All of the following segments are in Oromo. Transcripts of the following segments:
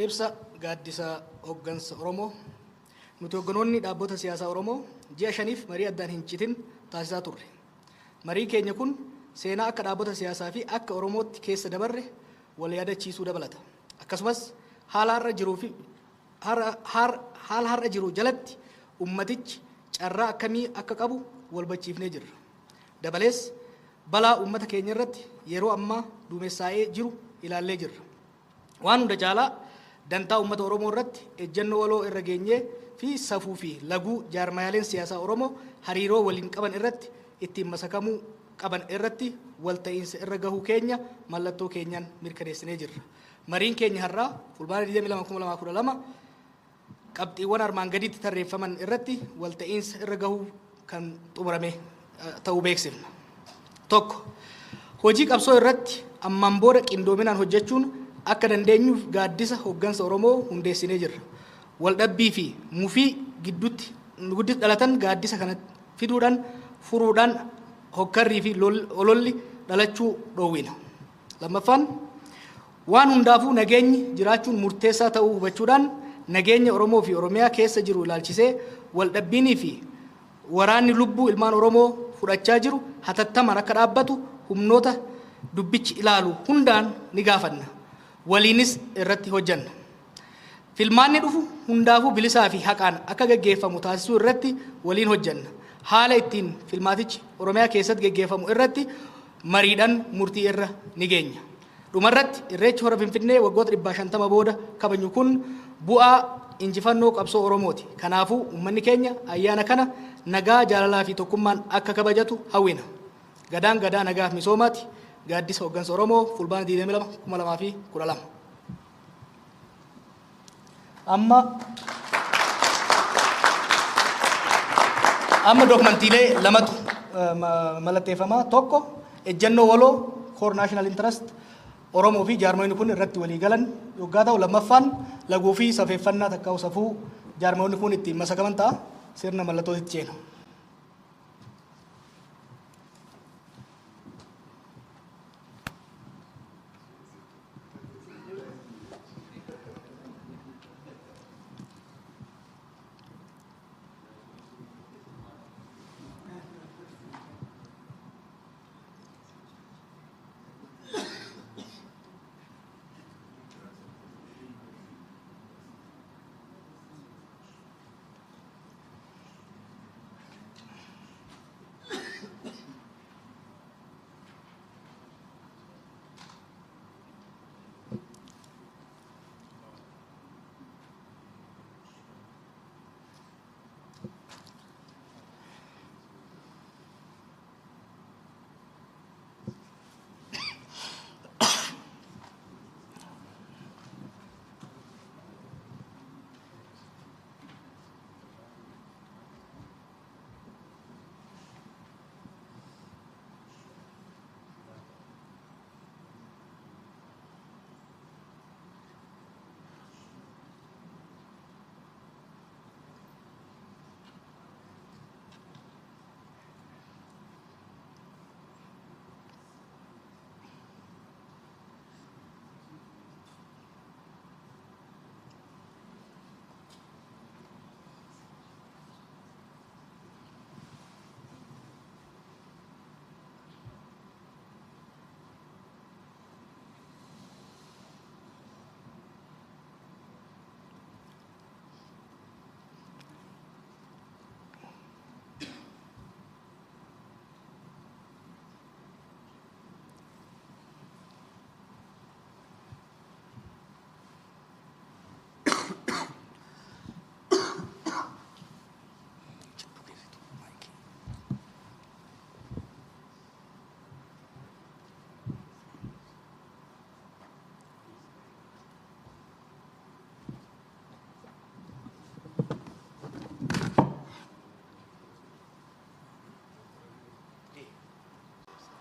ibsa gaaddisa hooggansa Oromoo nuti hogganoonni dhaabbata siyaasaa Oromoo ji'a 5f marii addaan hin citin taasisaa turre. Marii keenya kun seenaa akka dhaabbata siyaasaa fi akka Oromootti keessa dabarre wal yaadachiisuu dabalata. Akkasumas haala har'a jiru jalatti ummatichi carraa akkamii akka qabu wal bachiifnee jirra. Dabalees balaa ummata keenya irratti yeroo ammaa duumessaa'ee jiru ilaallee jirra. Waan hunda caalaa dantaa ummata Oromoo irratti ejjennoo waloo irra geenyee fi safuu fi laguu jaarmayaaleen siyaasaa Oromoo hariiroo waliin qaban irratti ittiin masakamuu qaban irratti walta'iinsa irra gahuu keenya mallattoo keenyaan mirkaneessinee jirra. Mariin keenya har'aa fulbaana 22/2012 qabxiiwwan armaan gadiitti tarreeffaman irratti walta'iinsa irra gahuu kan xumurame ta'uu beeksifna. Tokko, hojii qabsoo irratti ammaan booda qindoominaan hojjechuun akka dandeenyuuf gaaddisa hooggansa Oromoo hundeessinee jirra. Waldhabbii fi mufii gidduutti dhalatan gaaddisa kana fiduudhaan furuudhaan hokkarrii fi ololli dhalachuu dhoowwina. Lammaffaan, waan hundaafuu nageenyi jiraachuun murteessaa ta'uu hubachuudhaan nageenya Oromoo fi Oromiyaa keessa jiru ilaalchisee waldhabbiinii fi waraanni lubbuu ilmaan Oromoo fudhachaa jiru hatattamaan akka dhaabbatu humnoota dubbichi ilaalu hundaan ni gaafanna. Waliinis irratti hojjanna. Filmaanni dhufu hundaafuu bilisaa fi haqaan akka gaggeeffamu taasisuu irratti waliin hojjanna. Haala ittiin filmaatichi Oromiyaa keessatti gaggeeffamu irratti mariidhaan murtii irra ni geenya. Dhumarratti irreechi hora Finfinnee waggoota 150 booda kabaju kun bu'aa injifannoo qabsoo Oromooti. Kanaafuu uummanni keenya ayyaana kana nagaa, jaalalaa fi tokkummaan akka kabajatu hawwina. Gadaan gadaa nagaaf misoomaati. Gaaddisa hooggansa Oromoo fulbaana 22/2012. Amma dokumantiilee lamatu mallatteeffamaa. Tokko, ejjennoo waloo core national interest Oromoo fi jaarmoonni kun irratti walii galan yoggaa ta'u, lammaffaan laguu fi safeeffannaa takkaa'u safuu jaarmoonni kun ittiin masakaman ta'a. Sirna mallattootti ceena.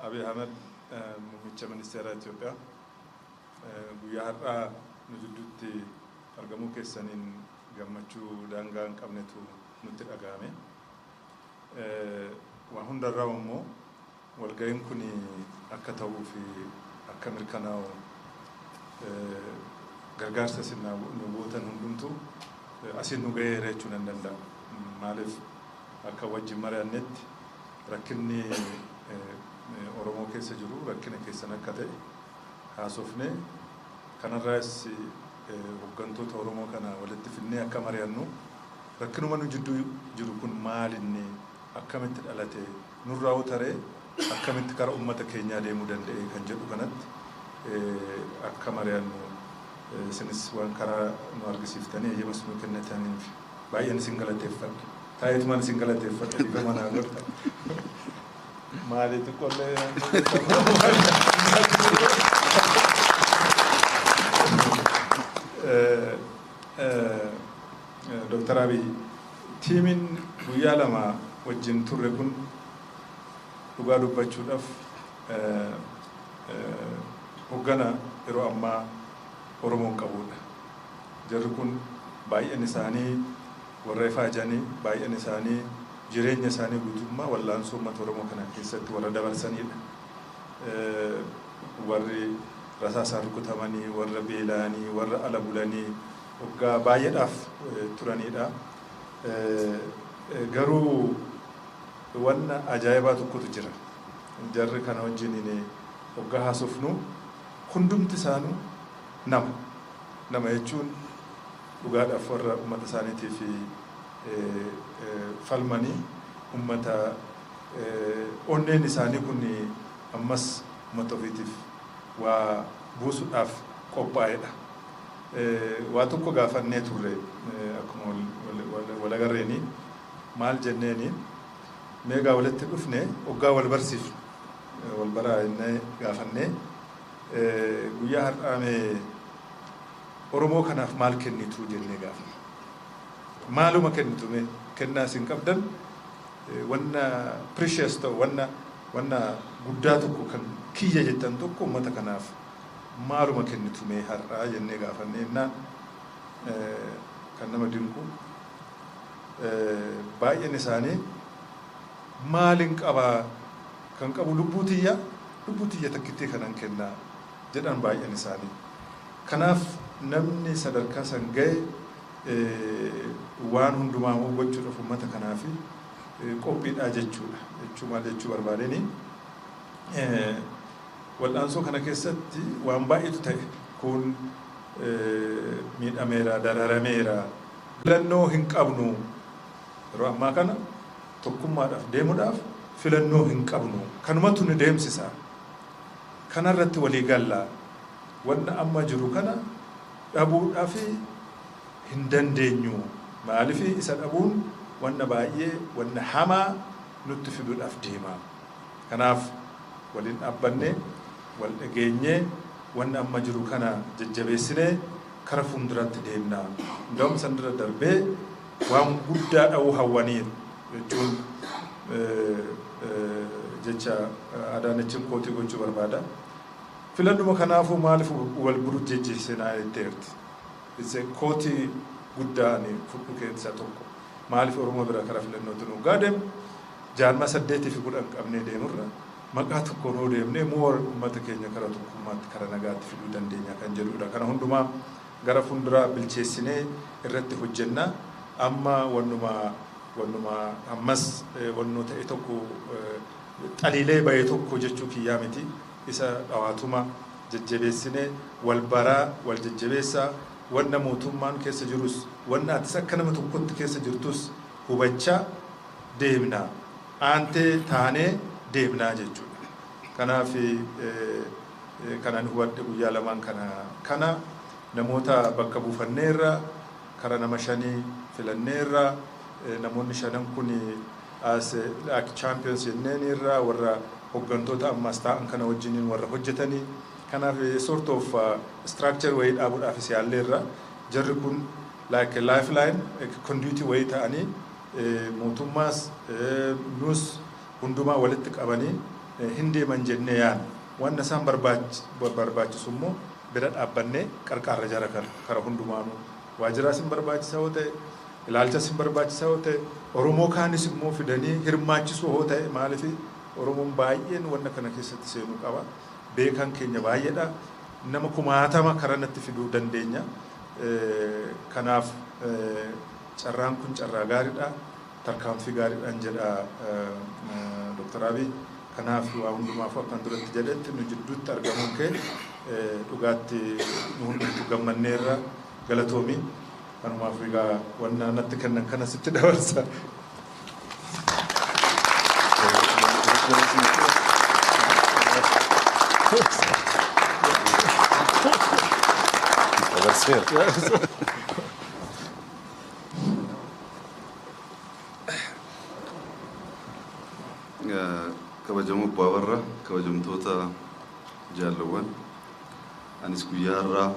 Abiy Ahmed muummicha ministeera Itoophiyaa guyyaa har'aa nu jidduutti argamuu keessaniin gammachuu daangaa hin qabnetu nutti dhagahame. Waan hundarraa immoo walga'iin kun akka ta'uu fi akka mirkanaa'u gargaarsa isin nu gootan hundumtuu asin nu gaheera jechuun nan danda'a. Maaliif akka wajjin mari'annetti rakkinni Oromoo keessa jiru rakkina keessan akka ta'e haasofne kanarraas hooggantoota Oromoo kana walitti fidnee akka mari'annu rakkinuma nu jidduu jiru kun maalinni akkamitti dhalate nurraa utaree akkamitti karaa uummata keenyaa deemuu danda'e kan jedhu kanatti akka mari'annu isinis waan karaa nu argisiiftanii eeyyamas nu kennitaniif baay'een isin galateeffadha. Taayitumaan isin galateeffadha dhiiga manaa godha. Maaliitu qollee Dr. Abiy tiimiin guyyaa lama wajjin turre kun dhugaa dubbachuudhaaf hoggana yeroo ammaa Oromoon qabudha. Jarri kun baay'een isaanii warra ifaajanii baay'een isaanii jireenya isaanii guutummaa wallaansoo uummata Oromoo kana keessatti warra dabarsanidha. Warri rasaasaan rukutamanii, warra beela'anii, warra ala bulanii waggaa baay'eedhaaf turanidha. Garuu wanna ajaa'ibaa tokkotu jira. Jarri kana wajjin waggaa haasofnu hundumti isaanii nama jechuun dhugaadhaaf warra uummata isaaniitiif falmanii uummata onneen isaanii kun ammas uummata ofiitiif waa buusuudhaaf qophaa'edha. Waa tokko gaafannee turre akkuma wal agarreeni maal jenneeni meegaa walitti dhufne waggaa wal barsiifne wal baraa innee gaafannee guyyaa har'aamee Oromoo kanaaf maal kennitu jennee gaafanne. Maaluma kennitu mee kennaa isin qabdan wanna precious ta'u wanna guddaa tokko kan kiyya jettan tokko uummata kanaaf maaluma kennitu mee har'aa jennee gaafanne innaan kan nama dinqu baay'een isaanii maalin qabaa kan qabu lubbuu tiyya takkittee kanan kennaa jedhan baay'een isaanii. Kanaaf namni sadarkaa san ga'e waan hundumaa gochuudhaaf uummata kanaaf qophiidha jechuudha. Maal jechuu barbaadeni wal'aansoo kana keessatti waan baay'eetu ta'e kun miidhameera, dararameera. Filannoo hin qabnu yeroo ammaa kana tokkummaadhaaf deemuudhaaf filannoo hin qabnu. Kanumatu nu deemsisa. Kanarratti walii galla. Wanna amma jiru kana dhabuudhaaf hin dandeenyu. Maaliif isa dhabuun wanna baay'ee wanna hamaa nutti fiduudhaaf deema. Kanaaf waliin dhaabbanne wal dhageenyee wanna amma jiru kana jajjabeessinee kara fuulduraatti deemna. Ndawam san dura darbee waan guddaa dha'uu hawwaniiru jechuun jecha Adaanechiin kootii gochuu barbaada. Filannuma kanaafuu maaliif wal buru jejjeessinaa jetteerti. Isa kootii guddaan fudhu keessaa tokko. Maaliif Oromoo bira kara filannootti nu gaadem jaarmaa 8-10 qabnee deemurra maqaa tokkoon hoo deemnee moo uummata keenya kara tokkummaatti kara nagaatti fiduu dandeenya kan jedhudha. Kana hundumaa gara fuulduraa bilcheessinee irratti hojjenna. Amma wannuma ammas wannoo ta'e tokko xaliilee bahee tokko jechuu kiyyaa miti. Isa dhawaatuma jajjabeessinee wal baraa wal jajjabeessaa wanna mootummaan keessa jirus wanna atis akka nama tokkotti keessa jirtus hubachaa deemna. Aantee taanee deemnaa jechuudha. Kanaaf kanan hubadhe guyyaa lamaan kana namoota bakka buufanneerra kara nama 5 filanneerra namoonni 5 kun as champions jenneenirra warra hooggantoota ammas ta'an kana wajjiniin warra hojjetanii. Kanaaf sort of structure wayii dhaabuudhaaf yaalleerra jarri kun like a lifeline conduit wayii ta'anii mootummaas nus hundumaa walitti qabanii hin deeman jennee yaan wanna isaan barbaachisu immoo bira dhaabbannee qarqaarra jara kara hundumaanuu waajjiraas hin barbaachisaa hoo ta'e ilaalchas hin barbaachisaa hoo ta'e Oromoo kaanis immoo fidanii hirmaachisuu hoo ta'e maaliif Oromoon baay'een wanna kana keessatti seenuu qaba. Beekan keenya baay'eedha. nama kumaatama karanatti fiduu dandeenya. Kanaaf carraan kun carraa gaariidha. Tarkaanfii gaariidhaan jedha Dr. Abiy. Kanaaf waa hundumaaf akkan duratti jedhetti nu jidduutti argamuun kee dhugaatti nu hundumtu gammanneerra galatoomii. Kanumaaf egaa wanna natti kennan kana sitti dabarsa. Kabajamoo Abbaa Warraa, kabajamtoota jaalawwan, anis guyyaa har'aa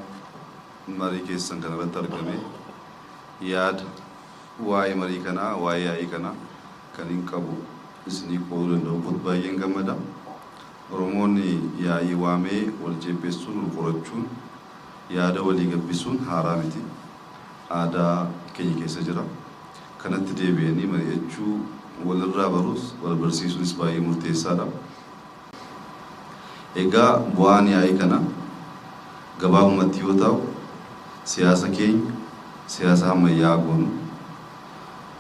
marii keessan kana irratti argame yaada waa'ee marii kanaa, waa'ee yaa'ii kanaa kan hin qabu isinii qooduu danda'u baay'een gammada. Oromoonni yaa'ii waamee wal jebbeessuun, wal qorachuun, yaada walii gabbisuun haaraa miti. Aadaa keenya keessa jira. Kanatti deebi'anii mari'achuu, walirraa baruus, wal barsiisuunis baay'ee murteessaadha. Egaa bu'aan yaa'ii kana gabaabumatti yoo ta'u, siyaasa keenya, siyaasa ammayyaa goonu,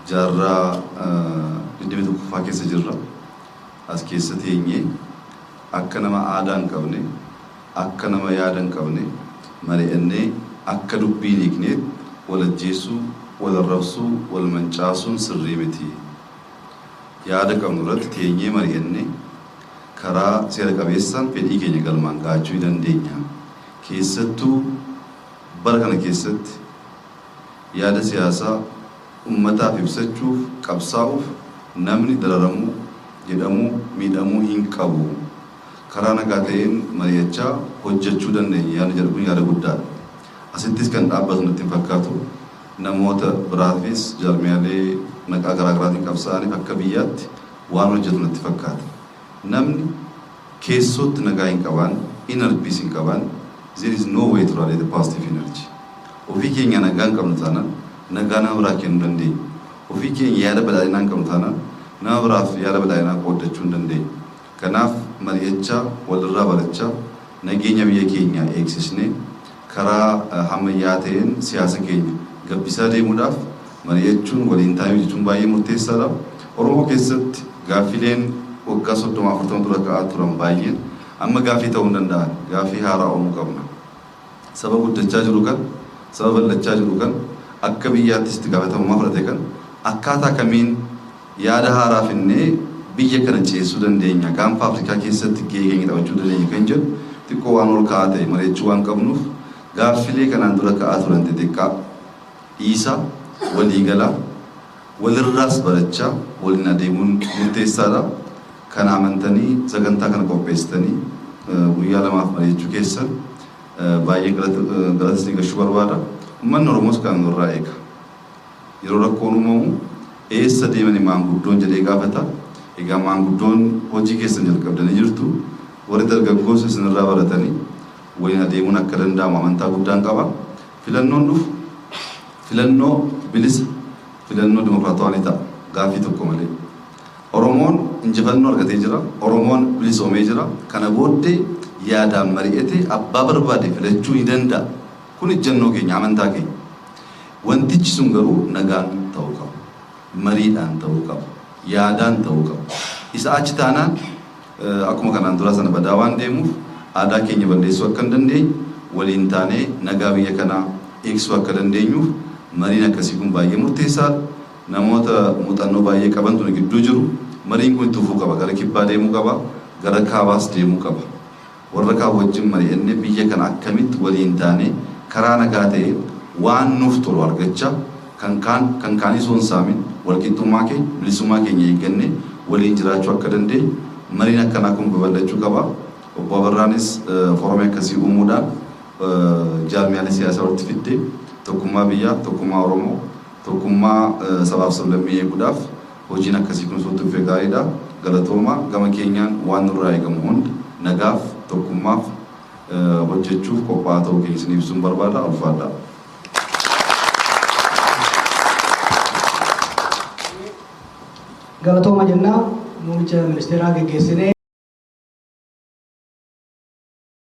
jaarraa 21ffaa keessa jirra. As keessa teenyee akka nama aadaa hin qabne, akka nama yaada hin qabne, mari'annee akka dubbii hin hiikneet wal ajjeessuu, wal arrabsuu, wal mancaasuun sirrii miti. Yaada qabnu irratti teenyee mari'annee karaa seera qabeessaan fedhii keenya galmaan gahachuu dandeenya. Keessattuu bara kana keessatti yaada siyaasaa ummataaf ibsachuuf, qabsaa'uuf namni dararamuu, jedhamuu, miidhamuu hin qabu. Karaa nagaa ta'een mari'achaa hojjechuu dandeenya. Yaada jedhu kun yaada guddaadha. Asittis kan dhaabbatu natti hin fakkaatu. Namoota biraafis jaarmiyaalee maqaa garaa garaatiin qabsaa'aniif akka biyyaatti waan hojjetu natti fakkaata. Namni keessootti nagaa hin qabaan, inner peace hin qabaan, there is no way to rally the positive energy. Ofii keenya nagaa hin qabnu taanaan nagaa nama biraa kennuu dandeenya. Ofii keenya yaada badhaadhinaa hin qabnu taanaan nama biraaf yaada badhaadhinaa qooddachuu hin dandeenya. Kanaaf mari'achaa, walirraa barachaa, nageenya biyya keenyaa eegsisnee karaa ammayyaa ta'een siyaasa keenya gabbisaa deemuudhaaf mari'achuun waliin taa'uu jechuun baay'ee murteessaadha. Oromoo keessatti gaaffileen waggaa 30-40 dura ka'aa turan baay'een amma gaaffii ta'uu hin danda'an. Gaaffii haaraa uumuu qabna. Saba guddachaa jiru kan, saba bal'achaa jiru kan, akka biyyaattis itti gaafatamummaa fudhate kan akkaataa kamiin yaada haaraa finnee biyya kana ceessuu dandeenya, gaanfa Afrikaa keessatti gahee keenya taphachuu dandeenya kan jedhu xiqqoo waan ol ka'aa ta'e mari'achuu waan qabnuuf gaaffilee kanaan dura ka'aa turan xixiqqaa dhiisaa, waliigalaa, walirraas barachaa waliin adeemuun murteessaadha. Kan amantanii sagantaa kana qopheessitanii guyyaa lamaaf mari'achuu keessan baay'ee galatas ni gahuu barbaada. Uummanni Oromoos kan nurraa eega. Yeroo rakkoon uumamu eessa deemanii maanguddoon jedhee gaafata. Egaa maanguddoon hojii keessan jalqabdanii jirtu. Warri dargaggoos isinirraa baratanii waliin adeemuun akka danda'amu amantaa guddaan qaba. Filannoon dhufu filannoo bilisa, filannoo dimokiraatawaa ni ta'a. Gaaffii tokko malee. Oromoon injifannoo argatee jira. Oromoon bilisoomee jira. Kana booddee yaadaan mari'atee abbaa barbaade filachuu ni danda'a. Kun ejjennoo keenya, amantaa keenya. Wantichi sun garuu nagaan ta'uu qaba. Mariidhaan ta'uu qaba. Yaadaan ta'uu qaba. Isa achi taanaan akkuma kanaan dura sana badaa waan deemuuf aadaa keenya balleessuu akka hin dandeenye waliin taanee nagaa biyya kanaa eegsisuu akka dandeenyuuf mariin akkasii kun baay'ee murteessaadha. Namoota muuxannoo baay'ee qabantu gidduu jiru. Mariin kun tufuu qaba. Gara kibbaa deemuu qaba. Gara kaabaas deemuu qaba. Warra kaaba wajjin mari'annee biyya kana akkamitti waliin taanee karaa nagaa ta'een waan nuuf tolu argachaa kan kaanii osoo hin saamin walqixxummaa keenya, bilisummaa keenya eeggannee waliin jiraachuu akka dandeenyu mariin akkanaa kun babal'achuu qaba. Obbo Abarraanis foorumii akkasii uumuudhaan jaarmiyaalee siyaasaa walitti fiddee tokkummaa biyyaa, tokkummaa Oromoo, tokkummaa sabaaf sablammii eeguudhaaf hojiin akkasii kun osoo tuffee gaariidha. Galatoomaa gama keenyaan waan nurraa eegamu hundi nagaaf, tokkummaaf hojjechuuf qophaa'aa ta'uu keenya isiniif ibsuun barbaada. Ulfaadhaa. Galatooma jennaa muummicha ministeeraa geggeessinee